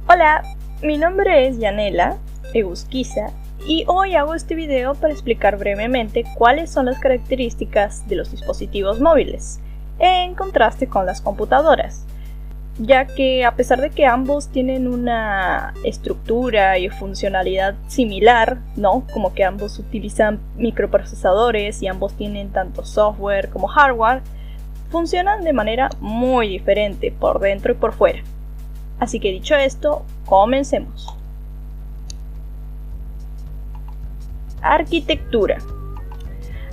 Hola, mi nombre es Yanela Egusquiza y hoy hago este video para explicar brevemente cuáles son las características de los dispositivos móviles, en contraste con las computadoras, ya que a pesar de que ambos tienen una estructura y funcionalidad similar, ¿no? Como que ambos utilizan microprocesadores y ambos tienen tanto software como hardware, funcionan de manera muy diferente por dentro y por fuera. Así que dicho esto, comencemos. Arquitectura.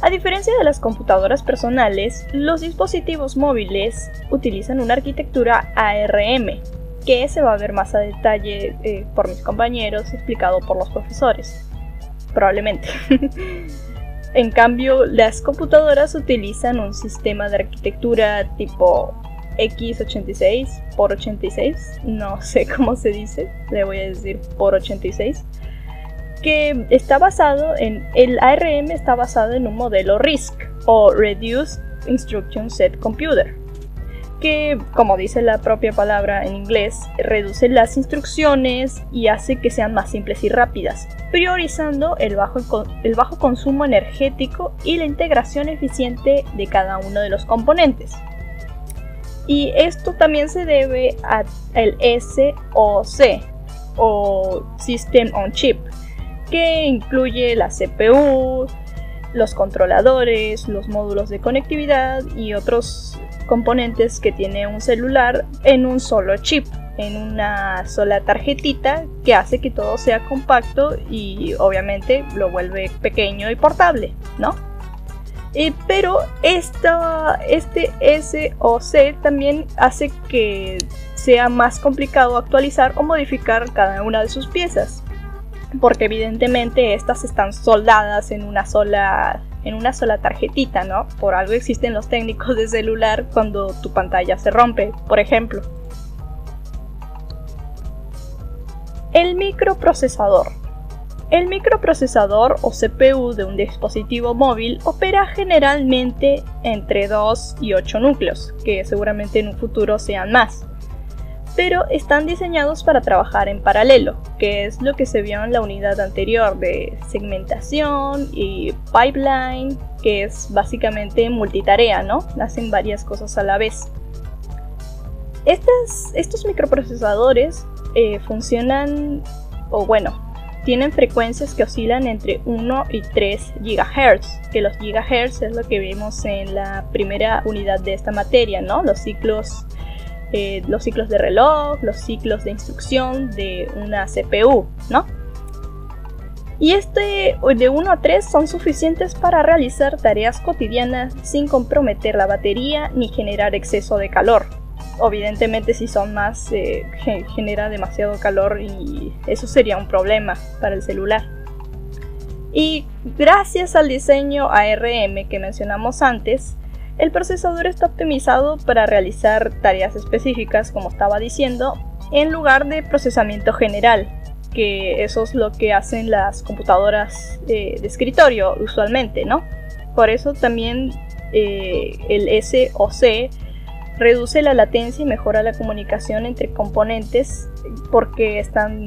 A diferencia de las computadoras personales, los dispositivos móviles utilizan una arquitectura ARM, que se va a ver más a detalle por mis compañeros, explicado por los profesores, probablemente. En cambio, las computadoras utilizan un sistema de arquitectura tipo x86 por 86, no sé cómo se dice, le voy a decir por 86, que está basado en, el ARM está basado en un modelo RISC o Reduced Instruction Set Computer, que, como dice la propia palabra en inglés, reduce las instrucciones y hace que sean más simples y rápidas, priorizando el bajo consumo energético y la integración eficiente de cada uno de los componentes. Y esto también se debe al SoC o System on Chip, que incluye la CPU, los controladores, los módulos de conectividad y otros componentes que tiene un celular en un solo chip, en una sola tarjetita, que hace que todo sea compacto y obviamente lo vuelve pequeño y portable, ¿no? Pero este SoC también hace que sea más complicado actualizar o modificar cada una de sus piezas, porque evidentemente estas están soldadas en una sola tarjetita, ¿no? Por algo existen los técnicos de celular cuando tu pantalla se rompe, por ejemplo. El microprocesador. El microprocesador o CPU de un dispositivo móvil opera generalmente entre 2 y 8 núcleos, que seguramente en un futuro sean más, pero están diseñados para trabajar en paralelo, que es lo que se vio en la unidad anterior de segmentación y pipeline, que es básicamente multitarea, ¿no? Hacen varias cosas a la vez. Estos microprocesadores funcionan, tienen frecuencias que oscilan entre 1 y 3 GHz, que los GHz es lo que vimos en la primera unidad de esta materia, ¿no? Los ciclos de reloj, los ciclos de instrucción de una CPU, ¿no? Y de 1 a 3 son suficientes para realizar tareas cotidianas sin comprometer la batería ni generar exceso de calor. Evidentemente, si son más, genera demasiado calor y eso sería un problema para el celular. Y gracias al diseño ARM que mencionamos antes, el procesador está optimizado para realizar tareas específicas, como estaba diciendo, en lugar de procesamiento general, que eso es lo que hacen las computadoras de escritorio usualmente, ¿no? Por eso también el SoC reduce la latencia y mejora la comunicación entre componentes porque están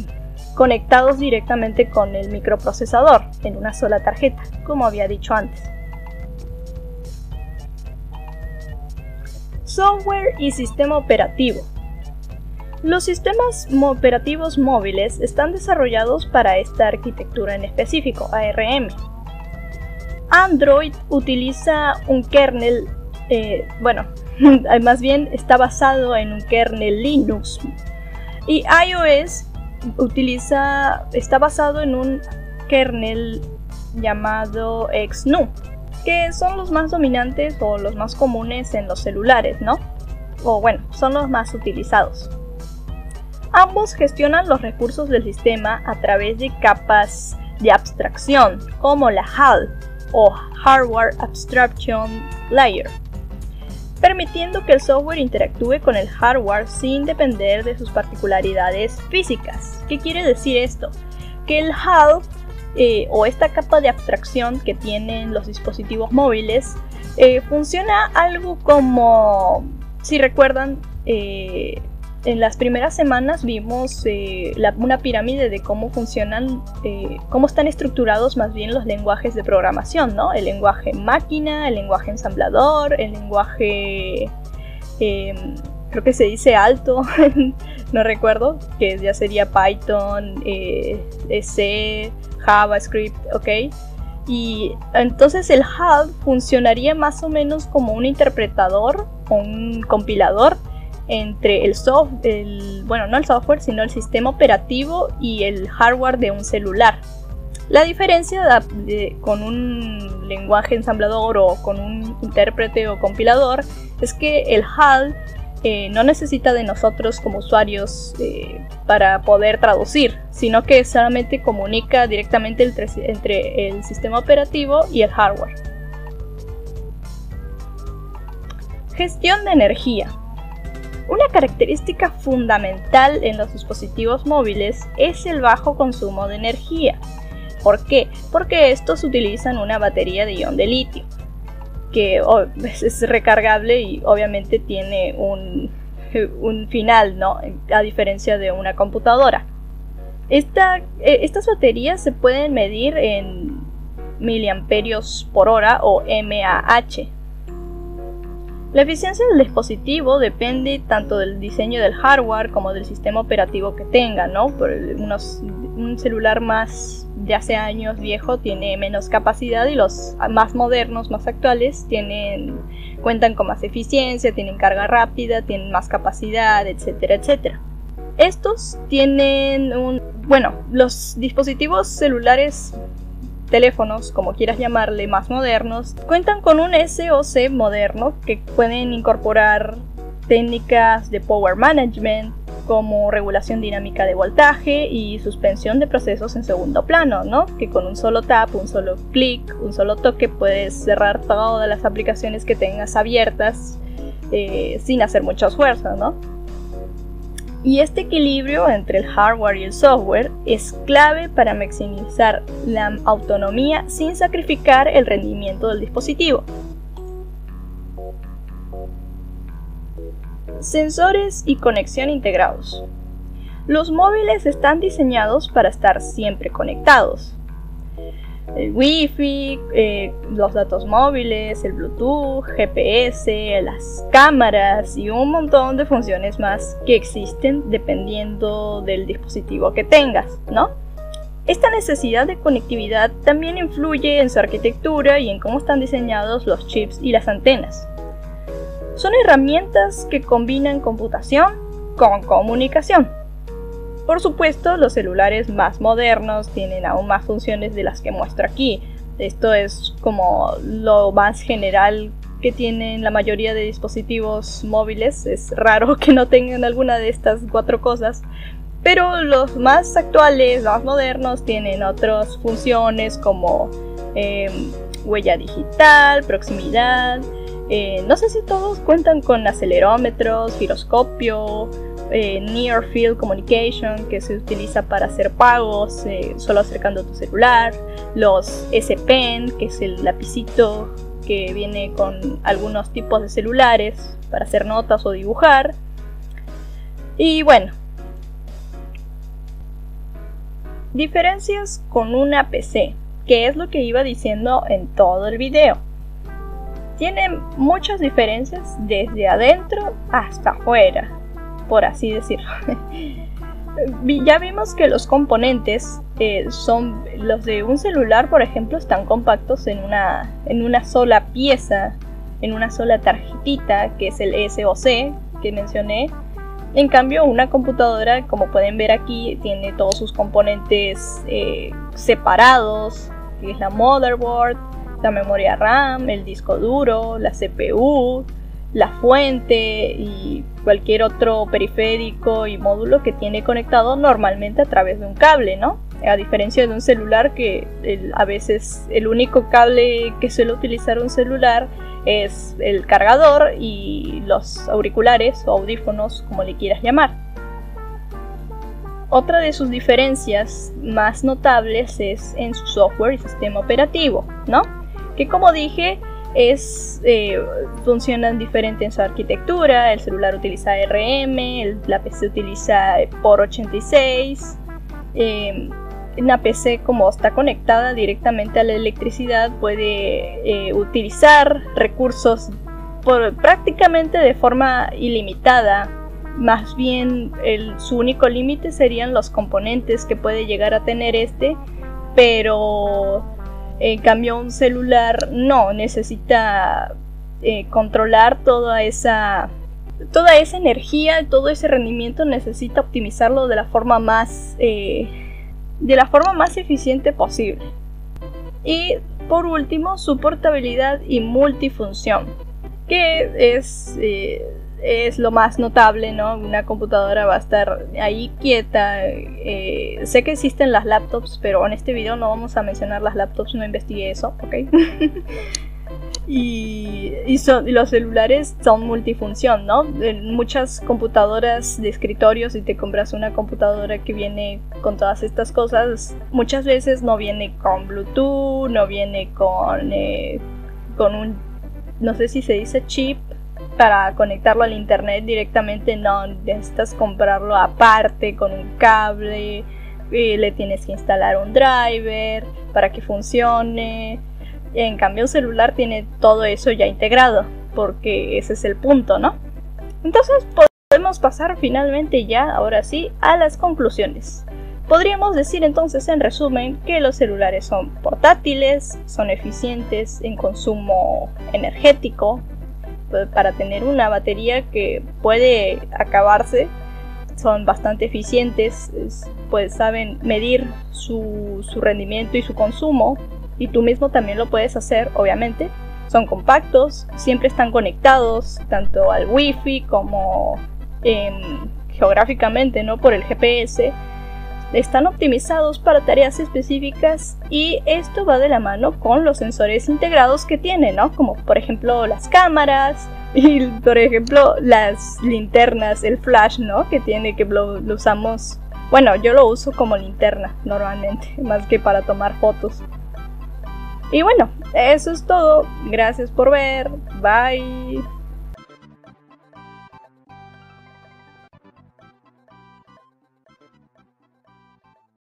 conectados directamente con el microprocesador en una sola tarjeta, como había dicho antes. Software y sistema operativo. Los sistemas operativos móviles están desarrollados para esta arquitectura en específico, ARM. Android utiliza un kernel, más bien está basado en un kernel Linux, y iOS está basado en un kernel llamado XNU, que son los más dominantes o los más comunes en los celulares, ¿no? Son los más utilizados. Ambos gestionan los recursos del sistema a través de capas de abstracción, como la HAL o Hardware Abstraction Layer, permitiendo que el software interactúe con el hardware sin depender de sus particularidades físicas. ¿Qué quiere decir esto? Que el HAL o esta capa de abstracción que tienen los dispositivos móviles funciona algo como, si recuerdan, En las primeras semanas vimos una pirámide de cómo funcionan, cómo están estructurados más bien los lenguajes de programación, ¿no? El lenguaje máquina, el lenguaje ensamblador, el lenguaje, creo que se dice alto, no recuerdo, que ya sería Python, C, JavaScript, ¿ok? Y entonces el HAL funcionaría más o menos como un interpretador o un compilador entre bueno, no el software, sino el sistema operativo y el hardware de un celular. La diferencia con un lenguaje ensamblador o con un intérprete o compilador es que el HAL no necesita de nosotros como usuarios para poder traducir, sino que solamente comunica directamente entre el sistema operativo y el hardware. Gestión de energía. Una característica fundamental en los dispositivos móviles es el bajo consumo de energía. ¿Por qué? Porque estos utilizan una batería de ion de litio, que es recargable y obviamente tiene un final, ¿no? A diferencia de una computadora. Estas baterías se pueden medir en miliamperios por hora o mAh. La eficiencia del dispositivo depende tanto del diseño del hardware como del sistema operativo que tenga, ¿no? Un celular más de hace años viejo tiene menos capacidad y los más modernos, más actuales, cuentan con más eficiencia, tienen carga rápida, tienen más capacidad, etcétera, etcétera. Estos tienen los dispositivos celulares, teléfonos, como quieras llamarle, más modernos, cuentan con un SoC moderno que pueden incorporar técnicas de power management como regulación dinámica de voltaje y suspensión de procesos en segundo plano, ¿no? Que con un solo tap, un solo clic, un solo toque puedes cerrar todas las aplicaciones que tengas abiertas sin hacer mucho esfuerzo, ¿no? Y este equilibrio entre el hardware y el software es clave para maximizar la autonomía sin sacrificar el rendimiento del dispositivo. Sensores y conexión integrados. Los móviles están diseñados para estar siempre conectados. El Wi-Fi, los datos móviles, el Bluetooth, GPS, las cámaras y un montón de funciones más que existen dependiendo del dispositivo que tengas, ¿no? Esta necesidad de conectividad también influye en su arquitectura y en cómo están diseñados los chips y las antenas. Son herramientas que combinan computación con comunicación. Por supuesto, los celulares más modernos tienen aún más funciones de las que muestro aquí. Esto es como lo más general que tienen la mayoría de dispositivos móviles. Es raro que no tengan alguna de estas 4 cosas. Pero los más actuales, más modernos, tienen otras funciones como huella digital, proximidad. No sé si todos cuentan con acelerómetros, giroscopio, Near Field Communication, que se utiliza para hacer pagos solo acercando tu celular, los S Pen, que es el lapicito que viene con algunos tipos de celulares para hacer notas o dibujar. Y bueno, diferencias con una PC, que es lo que iba diciendo en todo el video. Tienen muchas diferencias desde adentro hasta afuera, por así decirlo. Ya vimos que los componentes son los de un celular, por ejemplo, están compactos en una sola pieza, en una sola tarjetita, que es el SoC que mencioné. En cambio, una computadora, como pueden ver aquí, tiene todos sus componentes separados, que es la motherboard, la memoria RAM, el disco duro, la CPU, la fuente y cualquier otro periférico y módulo que tiene conectado normalmente a través de un cable, ¿no? A diferencia de un celular que a veces el único cable que suele utilizar un celular es el cargador y los auriculares o audífonos, como le quieras llamar. Otra de sus diferencias más notables es en su software y sistema operativo, ¿no? Que como dije, Funcionan diferente en su arquitectura. El celular utiliza ARM, la PC utiliza por 86. Una PC, como está conectada directamente a la electricidad, puede utilizar recursos prácticamente de forma ilimitada. Más bien su único límite serían los componentes que puede llegar a tener pero en cambio un celular no necesita controlar toda esa energía, todo ese rendimiento. Necesita optimizarlo de la forma más eficiente posible. Y por último, su portabilidad y multifunción, que es lo más notable, ¿no? Una computadora va a estar ahí quieta. Sé que existen las laptops, pero en este video no vamos a mencionar las laptops, no investigué eso, ¿ok? y los celulares son multifunción, ¿no? En muchas computadoras de escritorio, si te compras una computadora que viene con todas estas cosas, muchas veces no viene con Bluetooth, no viene con un, no sé si se dice chip, para conectarlo al internet directamente. No, necesitas comprarlo aparte con un cable, le tienes que instalar un driver para que funcione. En cambio un celular tiene todo eso ya integrado, porque ese es el punto, ¿no? Entonces podemos pasar finalmente ya, ahora sí, a las conclusiones. Podríamos decir entonces en resumen que los celulares son portátiles, son eficientes en consumo energético, para tener una batería que puede acabarse. Son bastante eficientes, pues saben medir su rendimiento y su consumo, y tú mismo también lo puedes hacer, obviamente. Son compactos, siempre están conectados tanto al wifi como geográficamente, ¿no? Por el GPS. Están optimizados para tareas específicas, y esto va de la mano con los sensores integrados que tiene, ¿no? Como por ejemplo las cámaras y por ejemplo las linternas, el flash, ¿no? Que tiene, que lo usamos. Bueno, yo lo uso como linterna normalmente, más que para tomar fotos. Y bueno, eso es todo. Gracias por ver. Bye.